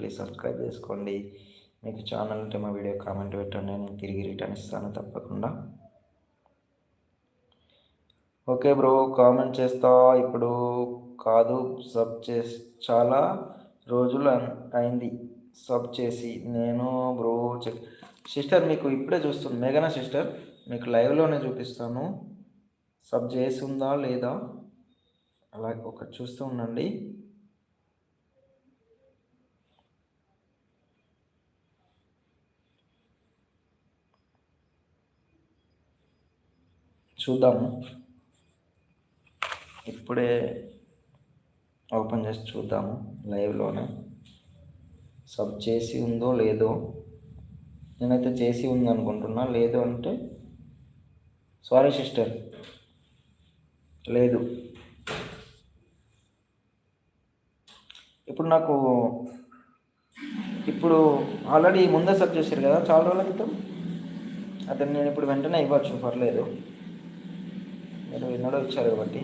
Please subscribe చేసుకోండి. మీకు channel ఉంటే మా వీడియో కామెంట్ పెట్టండి, నేను తిరిగి రిటర్న్ ఇస్తాను తప్పకుండా. ఓకే బ్రో, కామెంట్ చేస్తా ఇప్పుడు కాదు, సబ్ చేసి చాలా రోజులు అయింది సబ్ చేసి నేను బ్రో. సిస్టర్ మీకు ఇప్పుడే చూస్తుంది మేఘనా సిస్టర్, మీకు లైవ్లోనే చూపిస్తాను సబ్ చేసి ఉందా లేదా, అలా ఒకటి చూస్తూ ఉండండి. చూద్దాము, ఇప్పుడే ఓపెన్ చేసి చూద్దాము లైవ్లోనే సబ్ చేసి ఉందో లేదో. నేనైతే చేసి ఉంది అనుకుంటున్నా, లేదు అంటే సారీ సిస్టర్, లేదు. ఇప్పుడు ఆల్రెడీ ముందే సబ్ చేశారు కదా చాలా రోజుల క్రితం, అతను నేను ఇప్పుడు వెంటనే ఇవ్వచ్చు, పర్లేదు, మీరు ఎన్నడో ఇచ్చారు కాబట్టి.